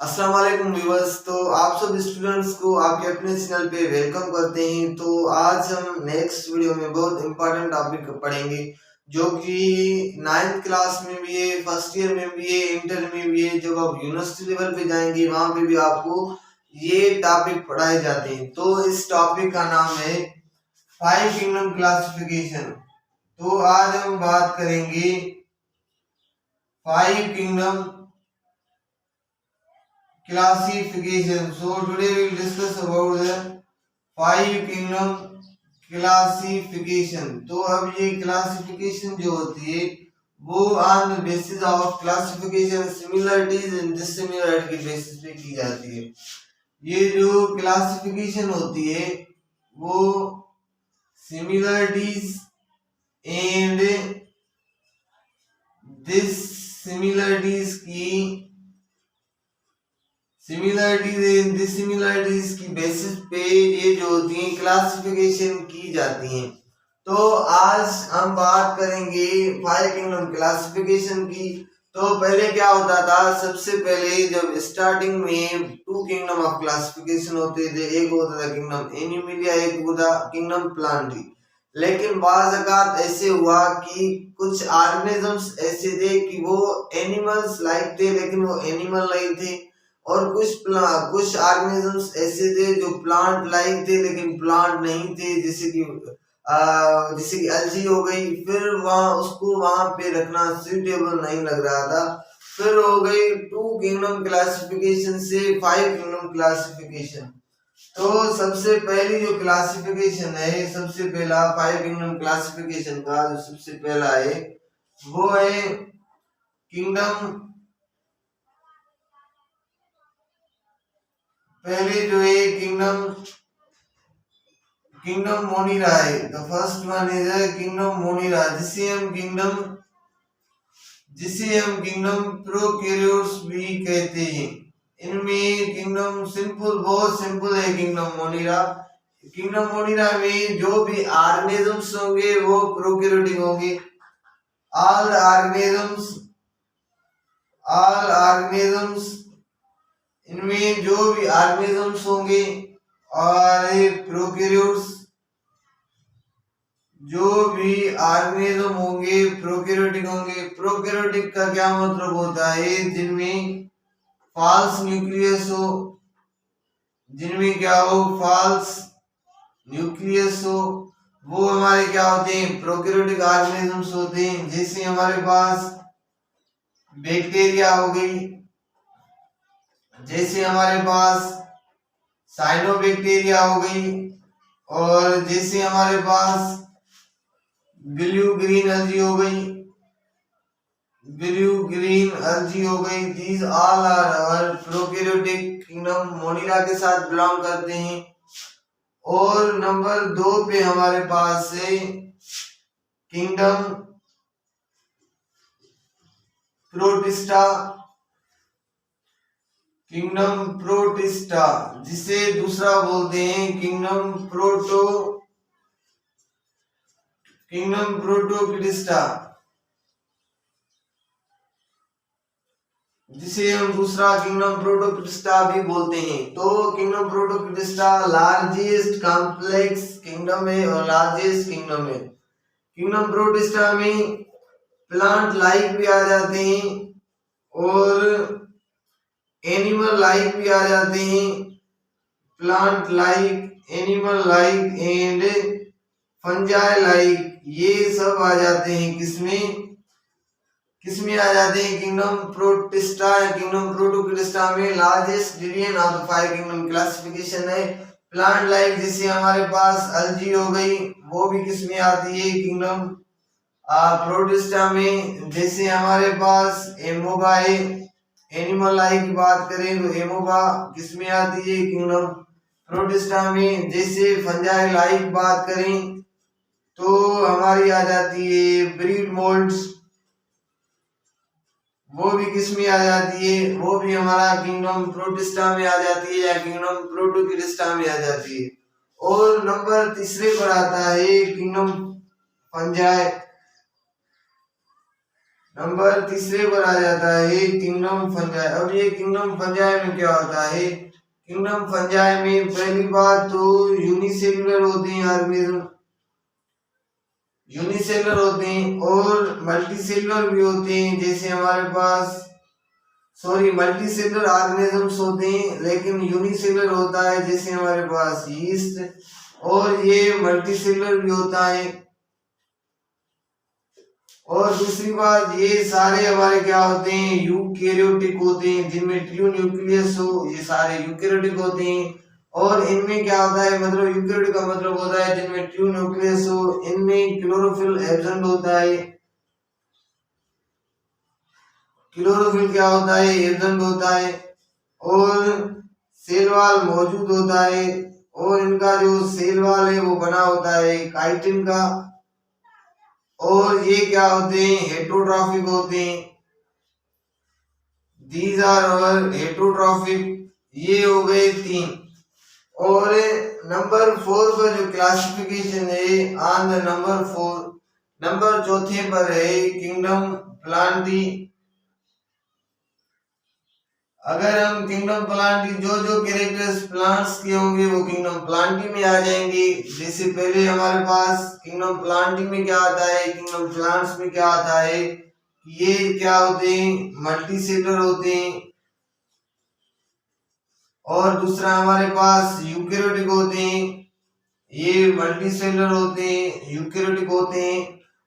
अस्सलाम वालेकुम व्यूअर्स। तो आप सब स्टूडेंट्स को आपके अपने चैनल पे वेलकम करते हैं। तो आज हम नेक्स्ट वीडियो में बहुत इंपॉर्टेंट टॉपिक पढ़ेंगे जो कि 9th क्लास में भी है, फर्स्ट ईयर में भी है, इंटर में भी है। जब आप यूनिवर्सिटी लेवल पे जाएंगे वहां पे भी आपको ये टॉपिक पढ़ाए जाते हैं। तो इस टॉपिक का नाम है 5 किंगडम क्लासिफिकेशन। तो आज हम बात करेंगे 5 kingdom classification. So today we will discuss about the 5 kingdom classification. तो अब ये क्लासिफिकेशन जो होती है वो on basis of classification similarities and dissimilarity के बेसिस पे की जाती है। ये जो क्लासिफिकेशन होती है वो सिमिलरिटीज एंड डिसिमिलरिटीज की बेसिस पे ये जो होती है क्लासिफिकेशन की जाती हैं। तो आज हम बात करेंगे 5 किंगडम क्लासिफिकेशन की। तो पहले क्या होता था, सबसे पहले जब स्टार्टिंग में 2 किंगडम ऑफ क्लासिफिकेशन होते थे। एक होता था किंगडम एनिमलिया, एक होता किंगडम प्लांटी। लेकिन बाज़ औक़ात ऐसे हुआ कि कुछ ऑर्गेनिजम्स ऐसे थे कि वो एनिमल्स लाइक थे लेकिन वो एनिमल नहीं थे, और कुछ ऑर्गेनिजम्स ऐसे थे जो प्लांट लाइक थे लेकिन प्लांट नहीं थे, जैसे कि अलजी हो गई। फिर वहां पे रखना सुटेबल नहीं लग रहा था। फिर हो गई 2 किंगडम क्लासिफिकेशन से 5 किंगडम क्लासिफिकेशन। तो सबसे पहली जो क्लासिफिकेशन है, सबसे पहला 5 किंगडम क्लासिफिकेशन का जो सबसे पहला है वो है किंगडम। पहले जो है किंगडम मोनिरा है। The first one is kingdom Monera, जिसे हम किंगडम प्रोकैरियोट्स भी कहते हैं। इनमें किंगडम बहुत सिंपल है। किंगडम मोनिरा में जो भी ऑर्गेनिजम्स होंगे वो प्रोकैरियोटिक होंगे। ऑल ऑर्गेनिजम्स इनमें जो भी ऑर्गेनिजम्स होंगे और प्रोकैरियोट्स जो भी ऑर्गेनिज्म होंगे प्रोकैरियोटिक होंगे। प्रोकैरियोटिक का क्या मतलब होता है, जिनमें फॉल्स न्यूक्लियस हो, वो हमारे क्या होते हैं, प्रोकैरियोटिक ऑर्गेनिजम्स होते हैं। जैसे हमारे पास बैक्टीरिया हो गई, जैसे हमारे पास साइनोबैक्टीरिया हो गई, और जैसे हमारे पास ब्लू ग्रीन अलजी हो गई। These all are our prokaryotic kingdom Monera के साथ बिलोंग करते हैं। और नंबर 2 पे हमारे पास है किंगडम प्रोटिस्टा, जिसे दूसरा बोलते हैं किंगडम प्रोटोक्लिस्टा, जिसे हम दूसरा किंगडम प्रोटोक्लिस्टा भी बोलते हैं। तो किंगडम प्रोटोक्लिस्टा लार्जेस्ट कॉम्प्लेक्स किंगडम है और लार्जेस्ट किंगडम है। किंगडम प्रोटिस्टा में प्लांट लाइक भी आ जाते हैं और एनिमल लाइक भी आ जाते हैं। Plant like, animal like and fungi like, ये सब आ जाते हैं किसमें आ जाते हैं, किंगडम प्रोटिस्टा या किंगडम प्रोटोक्लिस्टा में। Largest division of the 5 kingdom classification है प्लांट लाइक। जैसे हमारे पास अलजी हो गई, वो भी किसमें आती है, किंगडम प्रोटिस्टा में। जैसे हमारे पास एमोबा है। एनिमल लाइफ की बात करें तो एमोबा किसमें आती है, किंगडम प्रोटिस्टा में। जैसे फंजाई लाइफ बात करें तो हमारी आ जाती है ब्रीड मोल्ड्स, वो भी किसमें आ जाती है, वो भी हमारा किंगडम प्रोटिस्टा में आ जाती है या किंगडम प्रोटोक्लिस्टा में आ जाती है। और नंबर तीसरे पर आता है किंगडम फंजाई, नंबर तीसरे पर आ जाता है किंगडम फंजाई। अब ये किंगडम फंजाई में क्या होता है? किंगडम फंजाई में पहली बात तो यूनिसेलुलर होते हैं ऑर्गेनिज्म, यूनिसेलुलर होते हैं और मल्टीसेलुलर भी होते हैं। जैसे हमारे पास मल्टीसेलुलर ऑर्गेनिजम्स होते हैं लेकिन यूनिसेलुलर होता है, जैसे हमारे पास यीस्ट। और ये मल्टीसेलुलर भी होता है। और दूसरी बात, ये सारे हमारे क्या होते हैं? यूकैरियोटिक होते हैं, जिनमें ट्रू न्यूक्लियस हो, ये सारे यूकैरियोटिक होते हैं। और इनमें क्या होता है, मतलब यूकैरियोटिक का मतलब होता है जिनमें ट्रू न्यूक्लियस हो, इनमें क्लोरोफिल एब्सेंट होता है। क्लोरोफिल क्या होता है? एब्सेंट होता है। और सेल वॉल मौजूद होता है और इनका जो सेल वॉल है वो बना होता है काइटिन का। और ये क्या होते हैं? हेटरोट्रॉफिक होते हैं। These are our heterotrophic. ये हो गए 3। और नंबर 4 पर जो क्लासिफिकेशन है, ऑन द नंबर 4, नंबर चौथे पर है किंगडम प्लांटी। अगर हम किंगडम प्लांटी, जो जो कैरेक्टर्स प्लांट्स के होंगे वो किंगडम प्लांटी में आ जाएंगे। जैसे पहले हमारे पास किंगडम प्लांटी में क्या आता है, किंगडम प्लांट्स में क्या आता है, ये क्या होते हैं? मल्टीसेलुलर होते हैं। और दूसरा हमारे पास यूकैरियोटिक होते हैं, ये मल्टीसेलुलर होते हैं, यूकैरियोटिक होते हैं।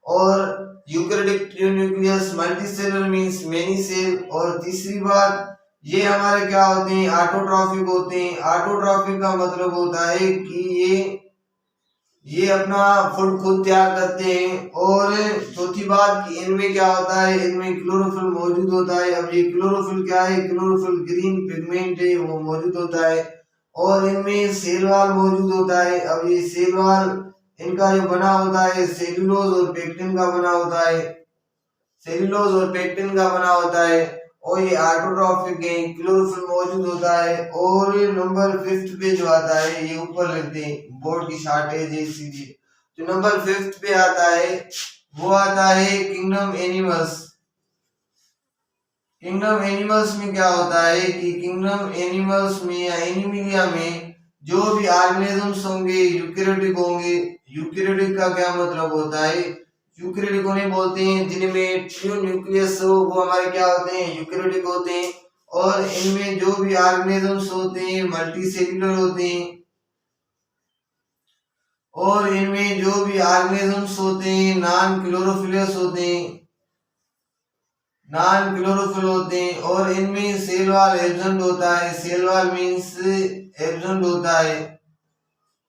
और eukaryotic true nucleus, multicellular means many cell. और तीसरी बात, ये हमारे क्या होते हैं? ऑटोट्रॉफिक होते हैं। ऑटोट्रॉफिक का मतलब होता है कि ये अपना फूड खुद तैयार करते हैं। और चौथी बात कि इनमें क्या होता है? इनमें क्लोरोफिल मौजूद होता है। अब ये क्लोरोफिल क्या है? क्लोरोफिल ग्रीन पिगमेंट है, वो मौजूद होता है। और इनमें सेल वॉल मौजूद होता है। अब ये सेल वॉल इनका जो बना होता है सेल्यूलोज और पेक्टिन का बना होता है, सेल्यूलोज और पेक्टिन का बना होता है। और ये ऑटोट्रॉफिक है, क्लोरोफिल मौजूद होता है। और नंबर 5 पे जो आता है, ये ऊपर लिखते हैं, बोर्ड की शॉर्टेज है इसीलिए। जो नंबर 5 पे आता है वो आता है किंगडम एनिमल्स। किंगडम एनिमल्स में क्या होता है कि किंगडम एनिमल्स में या एनिमिलिया में जो भी ऑर्गेनिजम्स होंगे यूकैरियोटिक होंगे। यूकैरियोटिक का क्या मतलब होता है? यूकैरियोटिक उन्हें बोलते हैं जिनमें ट्रू न्यूक्लियस हो, वो हमारे क्या होते हैं? यूकैरियोटिक होते हैं। और इनमें जो भी ऑर्गेनिजम्स होते हैं मल्टीसेलुलर होते हैं। और इनमें जो भी ऑर्गेनिजम्स होते हैं नॉन क्लोरोफिलस होते हैं, नॉन क्लोरोफिल होते हैं। और इनमें सेल वॉल एब्सेंट होता है, सेल वॉल मींस एब्सेंट होता है।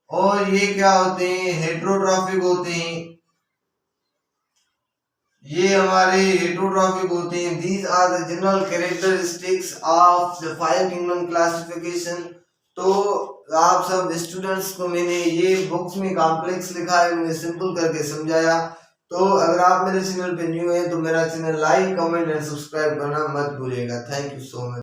और ये क्या होते हैं? हेटरोट्रॉफिक होते हैं, ये हमारे हेटरोट्रॉफिक होते हैं। These are the general characteristics of the 5 kingdom classification. तो आप सब स्टूडेंट्स को मैंने ये बुक्स में कॉम्प्लेक्स लिखा है, मैंने सिंपल करके समझाया। तो अगर आप मेरे चैनल पे न्यू हैं तो मेरा channel like, comment and subscribe करना मत भूलिएगा। Thank you so much.